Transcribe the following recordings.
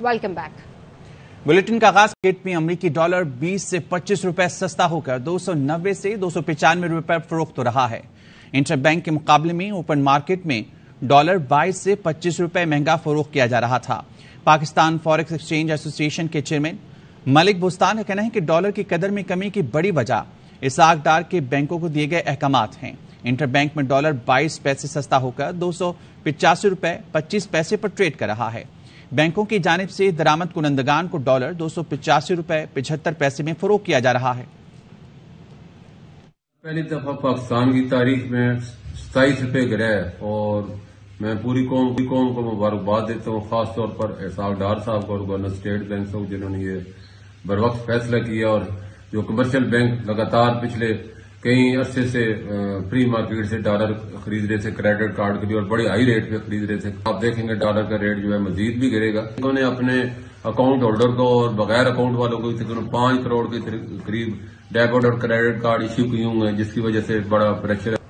Welcome back. Bulletin का आगाज market में अमरीकी डॉलर 20 से 25 रुपए सस्ता होकर 290 से 295 रुपए फरोख्त हो रहा है। इंटरबैंक के मुकाबले में ओपन मार्केट में डॉलर 22 से 25 रुपए महंगा फरोख्त किया जा रहा था। पाकिस्तान फॉरेक्स एक्सचेंज एसोसिएशन के चेयरमैन मलिक बुस्तान का कहना है कि डॉलर की कदर में कमी की बड़ी वजह इसाक डार के बैंकों को दिए गए अहकामात हैं। इंटरबैंक में डॉलर 22 पैसे सस्ता होकर 285 रुपए 25 पैसे पर ट्रेड कर रहा है। बैंकों की जानिब से दरामद कुनंदगान को डॉलर 285 रुपए 75 पैसे में फरोख्त किया जा रहा है। पहली दफा पाकिस्तान की तारीख में 27 रुपए गिरा है और मैं पूरी कौम को मुबारकबाद देता हूँ, खास तौर पर इसाक डार साहब को और गवर्नर स्टेट बैंक को जिन्होंने ये बर वक्त फैसला किया। और जो कमर्शियल बैंक लगातार पिछले कई अरसे से प्री मार्केट से डॉलर खरीद रहे थे क्रेडिट कार्ड के लिए और बड़े हाई रेट पे खरीद रहे थे, आप देखेंगे डॉलर का रेट जो है मजीद भी गिरेगा। उन्होंने अपने अकाउंट होल्डर को और बगैर अकाउंट वालों को तकरीबन 5 करोड़ के करीब डेबिट और क्रेडिट कार्ड इश्यू किए हुए हैं, जिसकी वजह से बड़ा प्रेशर है।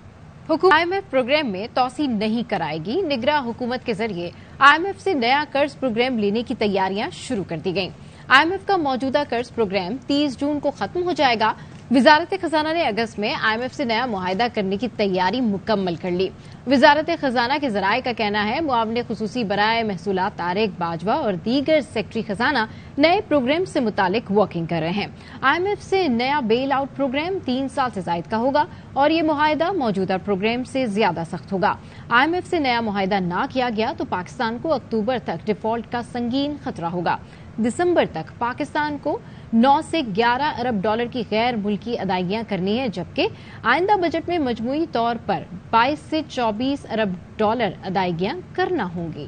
IMF प्रोग्राम में तौसी नहीं कराएगी। निगरां हुकूमत के जरिए IMF से नया कर्ज प्रोग्राम लेने की तैयारियां शुरू कर दी गईं। IMF का मौजूदा कर्ज प्रोग्राम 30 जून को खत्म हो जाएगा। वजारत खजाना ने अगस्त में IMF से नया मुआहिदा करने की तैयारी मुकम्मल कर ली। वजारत खजाना के जराये का कहना है मुआवने खुसूसी बराए महसूलात तारिक बाजवा और दीगर सेक्रेटरी खजाना नए प्रोग्राम से मुतालिक वर्किंग कर रहे हैं। IMF से नया बेल आउट प्रोग्राम 3 साल से जायद का होगा और ये मुआहिदा मौजूदा प्रोग्राम से ज्यादा सख्त होगा। IMF से नया मुआहिदा ना किया गया तो पाकिस्तान को अक्टूबर तक डिफॉल्ट का संगीन खतरा होगा। दिसंबर तक पाकिस्तान को 9 से 11 अरब डॉलर की गैर मुल्की अदायगियां करनी है, जबकि आइंदा बजट में मजमूई तौर पर 22 से 24 अरब डॉलर अदायगियां करना होंगी।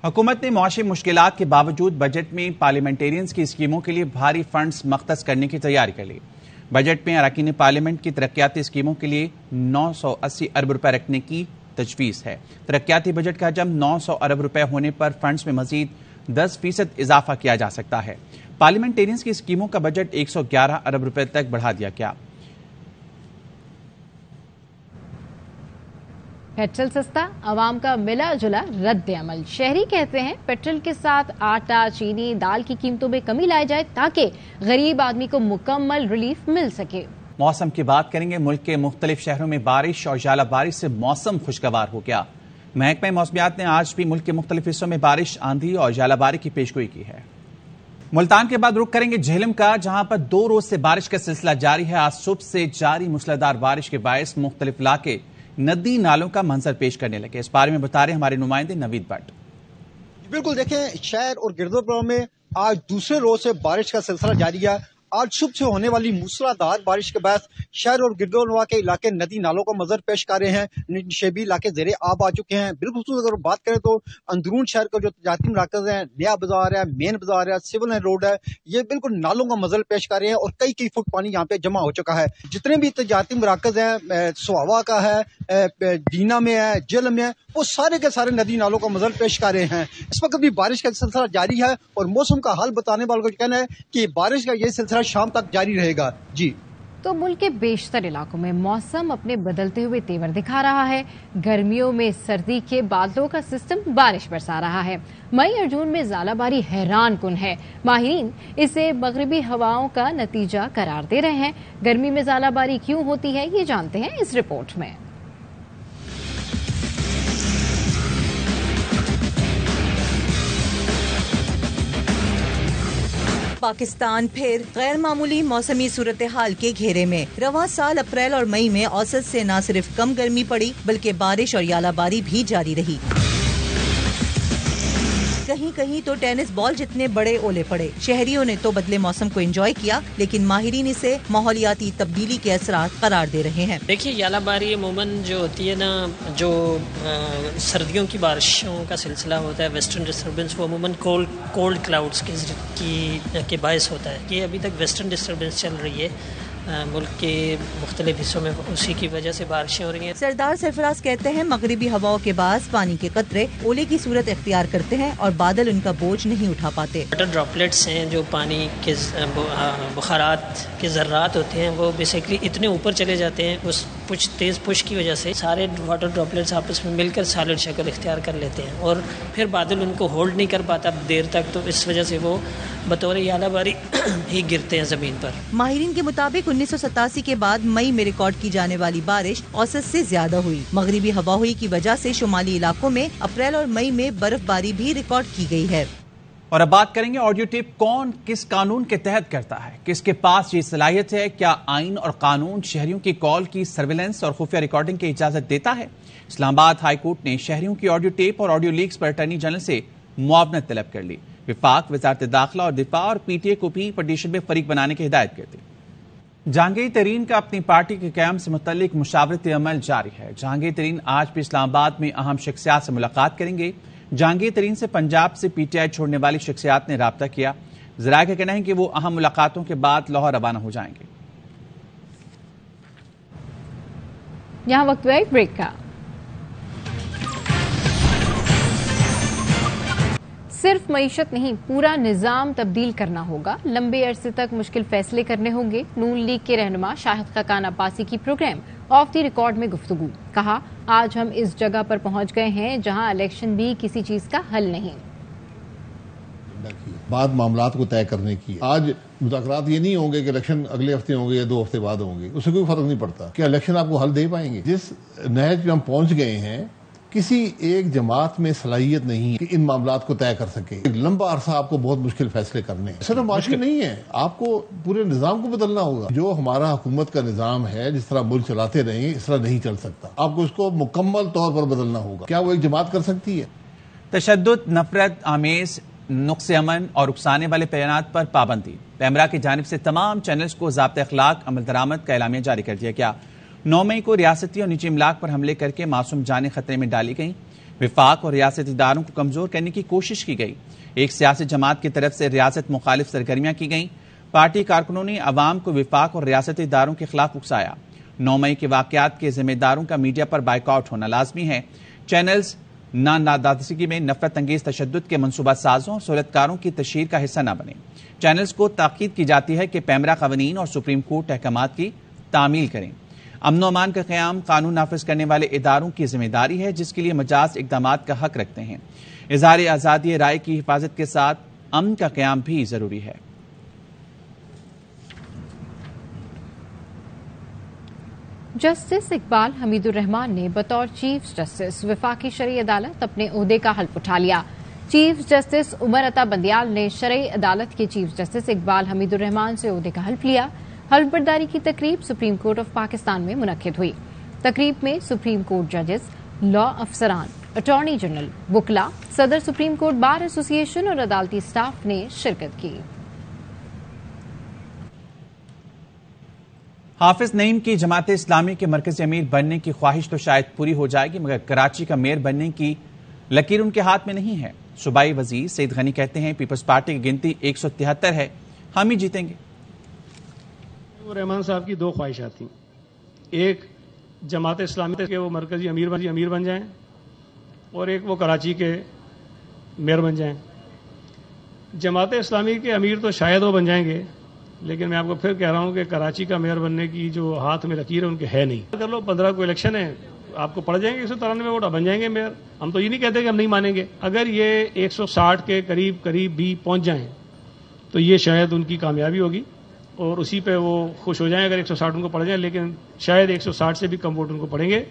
हुकूमत ने मुआशी मुश्किलात के बावजूद बजट में पार्लियामेंटेरियंस की स्कीमों के लिए भारी फंड्स मख्तस करने की तैयारी कर ली। बजट में अरकान पार्लियामेंट की तरक्याती स्कीमों के लिए 980 अरब रुपए रखने की तजवीज़ है। तरक्याती बजट का हजम 900 अरब रुपए होने पर फंड्स में मजीद 10% इजाफा किया जा सकता है। पार्लियामेंटेरियंस की स्कीमों का बजट 111 अरब रुपए तक बढ़ा दिया गया। पेट्रोल सस्ता, अवाम का मिला जुला रद्द अमल। शहरी कहते हैं पेट्रोल के साथ आटा, चीनी, दाल की कीमतों में कमी लाई जाए ताकि गरीब आदमी को मुकम्मल रिलीफ मिल सके। मौसम की बात करेंगे। मुल्क के मुख्तलिफ शहरों में बारिश और जाला बारिश से मौसम खुशगवार हो गया। महकमा मौसमियात ने आज भी मुल्क के मुख्तलिफ हिस्सों में बारिश, आंधी और जालाबारी की पेशगोई की है। मुल्तान के बाद रुख करेंगे झेलम का, जहां पर 2 रोज से बारिश का सिलसिला जारी है। आज सुबह से जारी मूसलाधार बारिश के बायस मुख्तलिफ इलाके नदी नालों का मंजर पेश करने लगे। इस बारे में बता रहे हमारे नुमाइंदे नवीद भट्ट। बिल्कुल, देखें शहर और गिरदोपुर में आज दूसरे रोज से बारिश का सिलसिला जारी है। आज सुबह से होने वाली मूसलाधार बारिश के बाद शहर और गिरदोनवा के इलाके नदी नालों का मंजर पेश कर रहे हैं। निशेबी इलाके जेरे आब आ चुके हैं। बिल्कुल अगर बात करें तो अंदरून शहर का जो तजारती मराकज है, नया बाजार है, मेन बाजार है, सिविल लाइन रोड है, ये बिल्कुल नालों का मंजर पेश कर रहे हैं और कई फुट पानी यहाँ पे जमा हो चुका है। जितने भी तजारती मराकज हैं, सुहावा का है, दीना में है, जेल में है, वो सारे के सारे नदी नालों का मंजर पेश कर रहे हैं। इस वक्त भी बारिश का सिलसिला जारी है और मौसम का हाल बताने वालों का कहना है कि बारिश का ये सिलसिला शाम तक जारी रहेगा। जी, तो मुल्क के बेशतर इलाकों में मौसम अपने बदलते हुए तेवर दिखा रहा है। गर्मियों में सर्दी के बादलों का सिस्टम बारिश बरसा रहा है। मई और जून में जालाबारी हैरान कुन है। माहिरीन इसे मगरबी हवाओं का नतीजा करार दे रहे हैं। गर्मी में जालाबारी क्यों होती है, ये जानते हैं इस रिपोर्ट में। पाकिस्तान फिर गैर मामूली मौसमी सूरत हाल के घेरे में। रवां साल अप्रैल और मई में औसत से न सिर्फ कम गर्मी पड़ी बल्कि बारिश और यालाबारी भी जारी रही। कहीं कहीं तो टेनिस बॉल जितने बड़े ओले पड़े। शहरियों ने तो बदले मौसम को एंजॉय किया, लेकिन माहिरीन इसे माहौलियाती तब्दीली के असरात करार दे रहे हैं। देखिए, यालाबारी अमूमन जो होती है ना, जो सर्दियों की बारिशों का सिलसिला होता है, वेस्टर्न डिस्टर्बेंस, वो अमूमन कोल्ड क्लाउड्स के बायस होता है। ये अभी तक वेस्टर्न डिस्टर्बेंस चल रही है मुल्क के मुख्तलिफ हिस्सों में, उसी की वजह से बारिशें हो रही हैं। सरदार सरफराज कहते हैं मगरिबी हवाओं के बाद पानी के कतरे ओले की सूरत इख्तियार करते हैं और बादल उनका बोझ नहीं उठा पाते। वाटर ड्रॉपलेट्स हैं जो पानी के बुखारात के ज़र्रात होते हैं, वो बेसिकली इतने ऊपर चले जाते हैं, उस تیز پش کی وجہ سے سارے واٹر ڈراپلیٹس آپس میں مل کر سالڈ شکل اختیار کر لیتے ہیں اور پھر بادل ان کو ہولڈ نہیں کر پاتا دیر تک، تو اس وجہ سے وہ بطور یالہ باری ہی گرتے ہیں زمین پر۔ ماہرین کے مطابق 1987 کے بعد مئی میں ریکارڈ کی جانے والی بارش اوسط سے زیادہ ہوئی۔ مغربی ہوا ہوئی کی وجہ سے شمالی علاقوں میں اپریل اور مئی میں برف باری بھی ریکارڈ کی گئی ہے۔ اور اب بات کریں گے آڈیو ٹیپ کون کس قانون کے تحت کرتا ہے، کس کے پاس یہ صلاحیت ہے، کیا آئین اور قانون شہریوں کی کال کی سرویلنس اور خفیہ ریکارڈنگ کی اجازت دیتا ہے؟ اسلام آباد ہائی کورٹ نے شہریوں کی آڈیو ٹیپ اور آڈیو لیکس پر اٹارنی جنرل سے معاونت طلب کر لی۔ وفاق، وزارت داخلہ اور دفاع اور پی ٹی اے کو بھی پٹیشن میں فریق بنانے کی ہدایت کر دی۔ جہانگیر ترین کا اپنی پارٹی کے قیام سے متعلق مشاورتی عمل جاری ہے۔ جہانگیر ترین آج بھی اسلام آباد میں اہم شخصیات سے ملاقات کریں گے۔ جہانگیر ترین سے پنجاب سے پی ٹی آئی چھوڑنے والی شخصیات نے رابطہ کیا۔ ذرائع کا کہنا ہے کہ وہ اہم ملاقاتوں کے بعد لاہور روانہ ہو جائیں گے۔ یہاں وقت ہوا ایک بریک کا۔ صرف معیشت نہیں، پورا نظام تبدیل کرنا ہوگا، لمبے عرصے تک مشکل فیصلے کرنے ہوں گے۔ نون لیگ کے رہنما شاہد خاقان عباسی کی پروگرام آف دی ریکارڈ میں گفتگو، کہا آج ہم اس جگہ پر پہنچ گئے ہیں جہاں الیکشن بھی کسی چیز کا حل نہیں۔ بعد معاملات کو طے کرنے کی آج مذاکرات یہ نہیں ہوں گے کہ الیکشن اگلے ہفتے ہوں گے یا 2 ہفتے بعد ہوں گے، اس سے کوئی فرق نہیں پڑتا کہ الیکشن آپ کو حل دے پائیں گے۔ جس نہج پہ ہم پہنچ گئے ہیں، کسی ایک جماعت میں صلاحیت نہیں کہ ان معاملات کو طے کر سکے۔ ایک لمبا عرصہ آپ کو بہت مشکل فیصلے کرنے ہیں، صرف معاشی نہیں ہے، آپ کو پورے نظام کو بدلنا ہوگا۔ جو ہمارا حکومت کا نظام ہے، جس طرح ملک چلاتے رہے اس طرح نہیں چل سکتا، آپ کو اس کو مکمل طور پر بدلنا ہوگا۔ کیا وہ ایک جماعت کر سکتی ہے؟ تشدد، نفرت آمیز، نقص امن اور اکسانے والے بیانات پر پابندی۔ پیمرا کی جانب سے تمام چینلز کو ضابطۂ اخلاق عمل درآمد کا اعلامیہ جاری کر دیا گیا۔ 9 مئی کو ریاستی اور نجی املاک پر حملے کر کے معصوم جانیں خطرے میں ڈالی گئیں۔ وفاق اور ریاستی اداروں کو کمزور کرنے کی کوشش کی گئی۔ ایک سیاسی جماعت کی طرف سے ریاست مخالف سرگرمیاں کی گئیں۔ پارٹی کارکنوں نے عوام کو وفاق اور ریاستی اداروں کے خلاف اکسایا۔ 9 مئی کے واقعات کے ذمہ داروں کا میڈیا پر بائیکاٹ ہونا لازمی ہے۔ چینلز نادانستگی میں نفرت انگیز تشدد کے منصوبہ سازوں اور سہولتکاروں کی تشہیر کا حصہ نہ بنیں۔ چینلز کو تاکید کی جاتی ہے کہ پیمرا قوانین اور سپریم کورٹ احکامات کی تعمیل کریں۔ امن و امان کا قیام قانون نافذ کرنے والے اداروں کی ذمہ داری ہے، جس کے لیے مجاز اقدامات کا حق رکھتے ہیں۔ اظہار آزادی رائے کی حفاظت کے ساتھ امن کا قیام بھی ضروری ہے۔ جسٹس اقبال حمید الرحمان نے بطور چیف جسٹس وفاقی شرعی عدالت اپنے عہدے کا حلف اٹھا لیا۔ چیف جسٹس عمر عطا بندیال نے شرعی عدالت کے چیف جسٹس اقبال حمید الرحمان سے عہدے کا حلف لیا۔ حلف برداری کی تقریب سپریم کورٹ آف پاکستان میں منعقد ہوئی۔ تقریب میں سپریم کورٹ ججز، لاء افسران، اٹارنی جنرل، وکلاء، صدر سپریم کورٹ بار ایسوسی ایشن اور عدالتی سٹاف نے شرکت کی۔ حافظ نعیم کی جماعت اسلامی کے مرکزی امیر بننے کی خواہش تو شاید پوری ہو جائے گی، مگر کراچی کا میئر بننے کی لکیر ان کے ہاتھ میں نہیں ہے۔ صوبائی وزیر سعید غنی کہتے ہیں پیپلز پارٹی کی گنتی 173 ہے، ہم ہی جیتیں گے۔ رحمان صاحب کی 2 خواہشات تھیں، ایک جماعت اسلامی کے وہ مرکزی امیر بن جائیں اور ایک وہ کراچی کے میئر بن جائیں۔ جماعت اسلامی کے امیر تو شاید وہ بن جائیں گے، لیکن میں آپ کو پھر کہہ رہا ہوں کہ کراچی کا میئر بننے کی جو ہاتھ میں لکیر ہے ان کے ہے نہیں۔ کر لو 15 کو الیکشن ہے، آپ کو پڑ جائیں گے 193 ووٹ، بن جائیں گے میئر۔ ہم تو یہ نہیں کہتے کہ ہم نہیں مانیں گے، اگر یہ 160 کے قریب بھی پہنچ جائیں تو یہ شاید ان کی کامیابی ہوگی اور اسی پہ وہ خوش ہو جائیں اگر 160 ان کو پڑ جائیں، لیکن شاید 160 سے بھی کم ووٹ ان کو پڑیں گے۔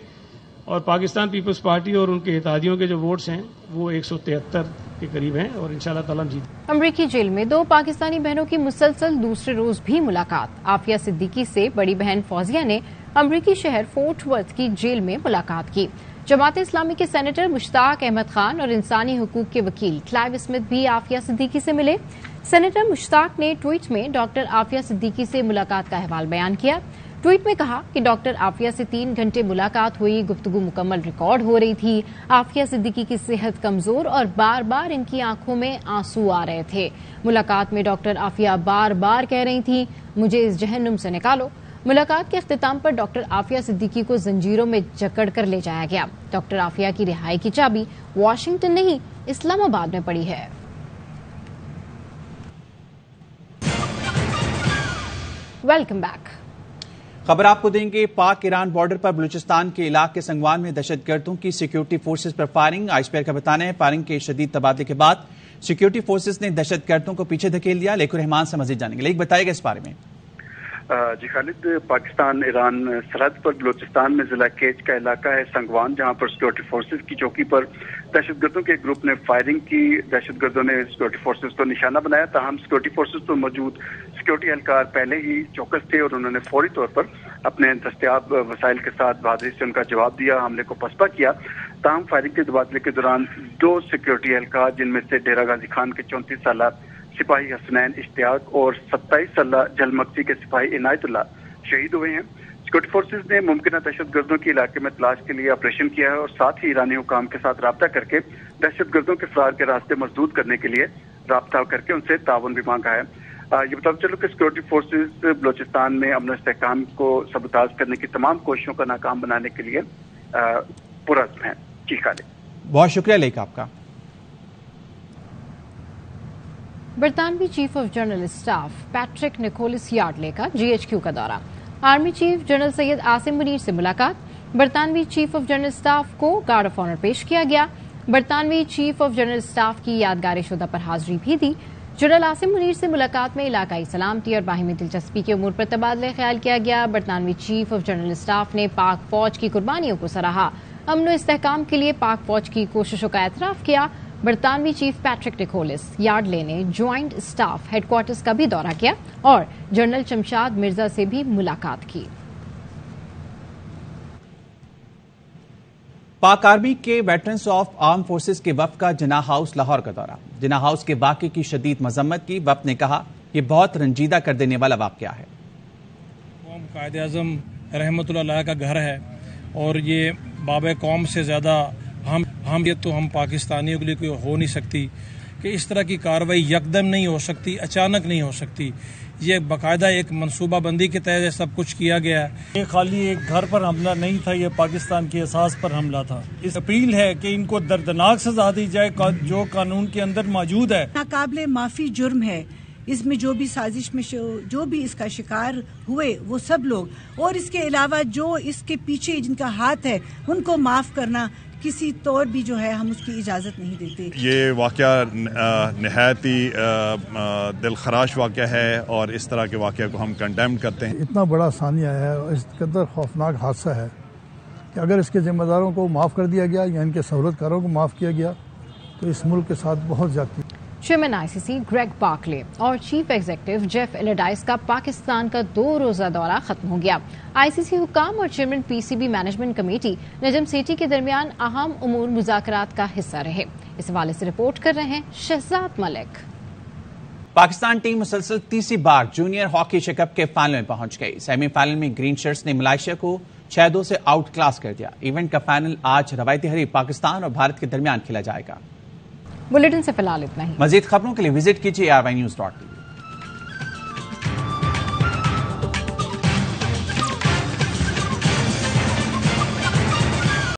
اور پاکستان پیپلز پارٹی اور ان کے اتحادیوں کے جو ووٹس ہیں وہ 173 کے قریب ہیں اور انشاءاللہ تعالی ہم جیت۔ امریکی جیل میں 2 پاکستانی بہنوں کی مسلسل دوسرے روز بھی ملاقات۔ عافیہ صدیقی سے بڑی بہن فوزیہ نے امریکی شہر فورٹ ورتھ کی جیل میں ملاقات کی۔ جماعت اسلامی کے سینیٹر مشتاق احمد خان اور انسانی حقوق کے وکیل کلائیو اسمتھ بھی عافیہ صدیقی سے ملے۔ سینیٹر مشتاق نے ٹویٹ میں ڈاکٹر عافیہ صدیقی سے ملاقات کا احوال بیان کیا۔ ٹویٹ میں کہا کہ ڈاکٹر عافیہ سے 3 گھنٹے ملاقات ہوئی، گفتگو مکمل ریکارڈ ہو رہی تھی۔ عافیہ صدیقی کی صحت کمزور اور بار بار ان کی آنکھوں میں آنسو آ رہے تھے۔ ملاقات میں ڈاکٹر عافیہ بار بار کہہ رہی تھیں مجھے اس جہنم سے نکالو۔ ملاقات کے اختتام پر ڈاکٹر عافیہ صدیقی کو زنجیروں میں جکڑ کر لے جایا گیا۔ ڈاکٹر عافیہ کی رہائی کی چابی واشنگٹن نہیں اسلام آباد میں پڑی ہے۔ Welcome back. खबर आपको देंगे। पाक ईरान बॉर्डर पर बलूचिस्तान के इलाके संगवान में दहशत गर्दों की सिक्योरिटी फोर्सेज पर फायरिंग। आईएसपीआर का बताना है फायरिंग के शदीद तबादले के बाद सिक्योरिटी फोर्सेज ने दहशत गर्दों को पीछे धकेल दिया। लेकुर रहमान से मजीद जानेंगे। लेक बताएगा इस बारे में। जी खालिद, पाकिस्तान ईरान सरहद पर बलूचिस्तान में जिला केच का इलाका है संगवान, जहां पर सिक्योरिटी फोर्सेज की चौकी पर दहशतगर्दों के एक ग्रुप ने फायरिंग की। दहशतगर्दों ने सिक्योरिटी फोर्सेज को निशाना बनाया, ताहम सिक्योरिटी फोर्सेज पर मौजूद सिक्योरिटी एहलकार पहले ही चौकस थे और उन्होंने फौरी तौर पर अपने दस्तयाब वसाइल के साथ बहादुरी से उनका जवाब दिया, हमले को पसपा किया। ताहम फायरिंग के तबादले के दौरान 2 सिक्योरिटी एहलकार, जिनमें से डेरा गाजी खान के 34 साल सिपाही हसनैन इश्तियाक और 27 साल जलमक्सी के सिपाही इनायतुल्लाह शहीद हुए हैं। सिक्योरिटी फोर्सेज ने मुमकिन दहशतगर्दों के इलाके में तलाश के लिए ऑपरेशन किया है और साथ ही ईरानी हुकाम के साथ राब्ता करके दहशतगर्दों के फरार के रास्ते मजबूत करने के लिए राब्ता करके उनसे ताउन भी मांगा है। ये बताते चलो कि सिक्योरिटी फोर्सेज बलूचिस्तान में अमन इस्तेहकाम को सबूताज करने की तमाम कोशिशों का नाकाम बनाने के लिए पुरअज़्म है। जी खालिद, बहुत शुक्रिया लेक आपका। बरतानवी chief of general staff Patrick Nicholas Yardley का जीएचक्यू का दौरा। Army chief general Syed Asim Munir से मुलाकात। बरतानवी चीफ ऑफ जनरल स्टाफ को गार्ड ऑफ ऑनर पेश किया गया। बरतानवी चीफ ऑफ जनरल स्टाफ की यादगार शुदा पर हाजिरी भी दी। जनरल आसिम मुनीर से मुलाकात में इलाकाई सलामती और बाहिमी दिलचस्पी के उमूर पर तबादला ख्याल किया गया। बरतानवी चीफ ऑफ जनरल स्टाफ ने पाक फौज की कुर्बानियों को सराहा। अमन व इस्तेहकाम के लिए पाक फौज की कोशिशों का एतराफ किया। बरतानवी चीफ पैट्रिक निकोलस यार्डले ने ज्वाइंट स्टाफ हेडक्वार्टर्स का भी दौरा किया और जनरल शमशाद मिर्जा से भी मुलाकात की। पाक आर्मी के वेटरन्स ऑफ आर्म फोर्सेज के वफ्द का जिन्ना हाउस लाहौर का दौरा। जिन्ना हाउस के वाक़े की शदीद मजम्मत की। वफ्द ने कहा यह बहुत रंजीदा कर देने वाला वाक़या है। कायद-ए-आज़म रहमतुल्लाह अलैह का घर है और ये बाब कौम से ज़्यादा हम पाकिस्तानियों के लिए कोई हो नहीं सकती कि इस तरह की कार्रवाई यकदम नहीं हो सकती, अचानक नहीं हो सकती। ये बाकायदा एक मनसूबा बंदी के तहत सब कुछ किया गया है। ये खाली एक घर पर हमला नहीं था, ये पाकिस्तान की एहसास पर हमला था। इस अपील है कि इनको दर्दनाक सजा दी जाए जो कानून के अंदर मौजूद है। नाकाबिले माफी जुर्म है। इसमें जो भी साजिश में जो भी इसका शिकार हुए वो सब लोग, और इसके अलावा जो इसके पीछे जिनका हाथ है उनको माफ करना किसी तौर भी जो है हम उसकी इजाज़त नहीं देते। ये वाक़या नहायत ही दिलखराश वाक़या है और इस तरह के वाक़या को हम कंडेम करते हैं। इतना बड़ा सानिया है और इस कदर खौफनाक हादसा है कि अगर इसके जिम्मेदारों को माफ़ कर दिया गया या इनके सहूलतकारों को माफ़ किया गया तो इस मुल्क के साथ बहुत ज्यादती। चेयरमैन आईसीसी ग्रेग बार्कले और चीफ एग्जीक्यूटिव जेफ एलेडाइस का पाकिस्तान का 2 रोजा दौरा खत्म हो गया। आईसीसी हुकाम और chairman PCB management committee Najam Sethi के दरमियान अहम उमूर मुज़ाकरात का हिस्सा रहे। इस हवाले से रिपोर्ट कर रहे हैं शहजाद मलिक। पाकिस्तान टीम मुसलसल तीसरी बार जूनियर हॉकी एशिया कप के फाइनल में पहुंच गई। सेमीफाइनल में ग्रीन शर्ट्स ने मलेशिया को 6-2 से आउट क्लास कर दिया। इवेंट का फाइनल आज रवायती हरीफ पाकिस्तान और भारत के दरमियान खेला जाएगा। बुलेटिन से फिलहाल इतना ही। मजीद खबरों के लिए विजिट कीजिए ARYnews.tv।